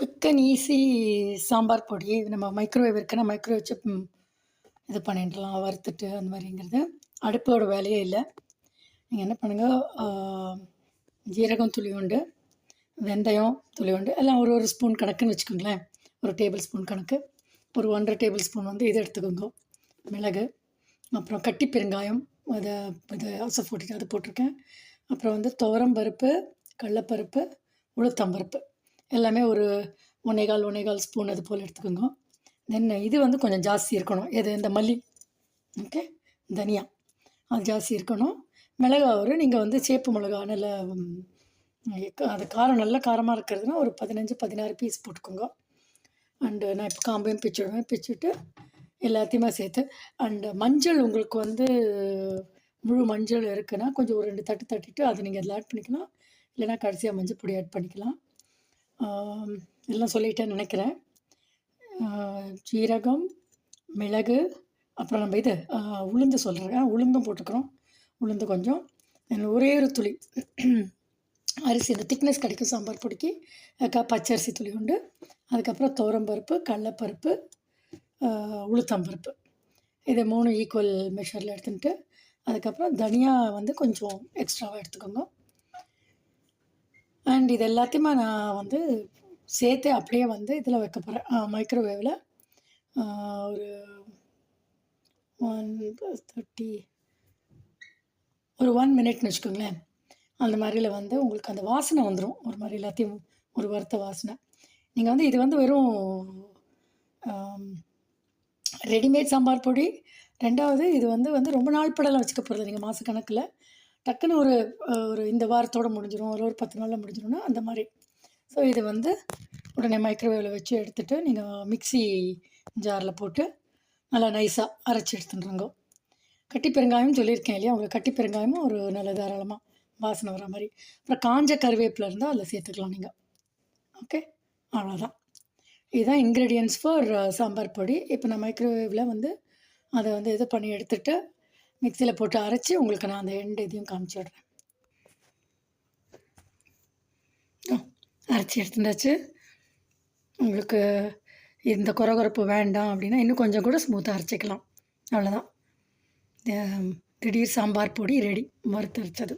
Quick and easy sambar பொடி நம்ம microwave இருக்குன்னா மைக்ரோவேவ் வச்சு இது பண்ணிடலாம் வறுத்துட்டு அந்த மாதிரிங்கிறது அடுப்போட வேலையே இல்லை. நீங்கள் என்ன பண்ணுங்கள், ஜீரகம் துளியுண்டு, வெந்தயம் துளியுண்டு எல்லாம் ஒரு ஒரு ஸ்பூன் கணக்குன்னு வச்சுக்கோங்களேன். ஒரு டேபிள் ஸ்பூன் கணக்கு, ஒரு 1½ டேபிள் ஸ்பூன் வந்து இது எடுத்துக்கோங்க மிளகு, அப்புறம் கட்டி பெருங்காயம் அதை இதை போட்டுட்டு அது போட்டிருக்கேன். அப்புறம் வந்து துவரம் பருப்பு, கடலப்பருப்பு, உளுத்தம்பருப்பு எல்லாமே ஒரு 1¼ ஸ்பூன் அது போல் எடுத்துக்கோங்க. தென் இது வந்து கொஞ்சம் ஜாஸ்தி இருக்கணும், எது இந்த மல்லி, ஓகே, தனியா அது ஜாஸ்தி இருக்கணும். மிளகா நீங்கள் வந்து சேப்பு மிளகா நல்ல அது காரம் நல்ல காரமாக இருக்கிறதுனா ஒரு 15-16 பீஸ் போட்டுக்கோங்க. அண்டு நான் இப்போ காம்பையும் பிச்சுடுவேன், பிச்சுட்டு எல்லாத்தையுமே சேர்த்து. அண்டு மஞ்சள் உங்களுக்கு வந்து முழு மஞ்சள் இருக்குன்னா கொஞ்சம் ஒரு 2 தட்டு தட்டிட்டு அது நீங்கள் அதில் ஆட் பண்ணிக்கலாம். இல்லைனா கடைசியாக மஞ்சள் பொடி ஆட் பண்ணிக்கலாம். எல்லாம் சொல்லிட்டேன்னு நினைக்கிறேன். ஜீரகம், மிளகு, அப்புறம் நம்ம இது உளுந்து சொல்கிறேன், உளுந்தும் போட்டுக்கிறோம். உளுந்து கொஞ்சம், ஒரே ஒரு துளி அரிசி, இந்த திக்னஸ் கிடைக்கும் சாம்பார் பொடிக்கு. பச்சரிசி துளி உண்டு. அதுக்கப்புறம் துவரம்பருப்பு, கடலப்பருப்பு, உளுத்தம்பருப்பு, இதை 3 ஈக்குவல் மெஷரில் எடுத்துக்கிட்டு, அதுக்கப்புறம் தனியா வந்து கொஞ்சம் எக்ஸ்ட்ராவாக எடுத்துக்கோங்க. அண்ட் இது எல்லாத்தையுமே நான் வந்து சேர்த்து அப்படியே வந்து இதில் வைக்க போகிறேன், மைக்ரோவேவில். ஒரு 130 ஒரு 1 மினிட்னு வச்சுக்கோங்களேன். அந்த மாதிரியில் வந்து உங்களுக்கு அந்த வாசனை வந்துடும், ஒரு மாதிரி எல்லாத்தையும் ஒரு வறுத்த வாசனை. நீங்கள் வந்து இது வந்து வெறும் ரெடிமேட் சாம்பார் பொடி. 2வது இது வந்து ரொம்ப நாள் படலாம் வச்சுக்க போகிறது, நீங்கள் மாதக்கணக்கில் டக்குன்னு ஒரு இந்த வாரத்தோடு முடிஞ்சிடும், ஒரு 10 நாளில் முடிஞ்சிடும்னா அந்த மாதிரி. ஸோ இது வந்து உடனே மைக்ரோவேவில் வச்சு எடுத்துகிட்டு நீங்கள் மிக்ஸி ஜாரில் போட்டு நல்லா நைஸாக அரைச்சி எடுத்துட்டுருங்க. கட்டி பெருங்காயம் சொல்லியிருக்கேன் இல்லையா, உங்களுக்கு கட்டி பெருங்காயமும் ஒரு நல்ல தாராளமாக வாசனை வர மாதிரி. அப்புறம் காஞ்ச கருவேப்பிலை இருந்தால் அதில் சேர்த்துக்கலாம் நீங்கள். ஓகே, அவ்வளோதான். இதுதான் இன்க்ரீடியன்ட்ஸ் ஃபார் சாம்பார் பொடி. இப்போ நான் மைக்ரோவேவில் வந்து அதை வந்து இது பண்ணி எடுத்துகிட்டு மிக்சியில் போட்டு அரைச்சி உங்களுக்கு நான் அந்த இதையும் காமிச்சிடுறேன். அரைச்சி எடுத்துட்டாச்சு. உங்களுக்கு இந்த கொரகொரப்பு வேண்டாம் அப்படின்னா இன்னும் கொஞ்சம் கூட ஸ்மூத்தாக அரைச்சிக்கலாம். அவ்வளோதான், திடீர் சாம்பார் பொடி ரெடி, வறுத்தரைச்சது.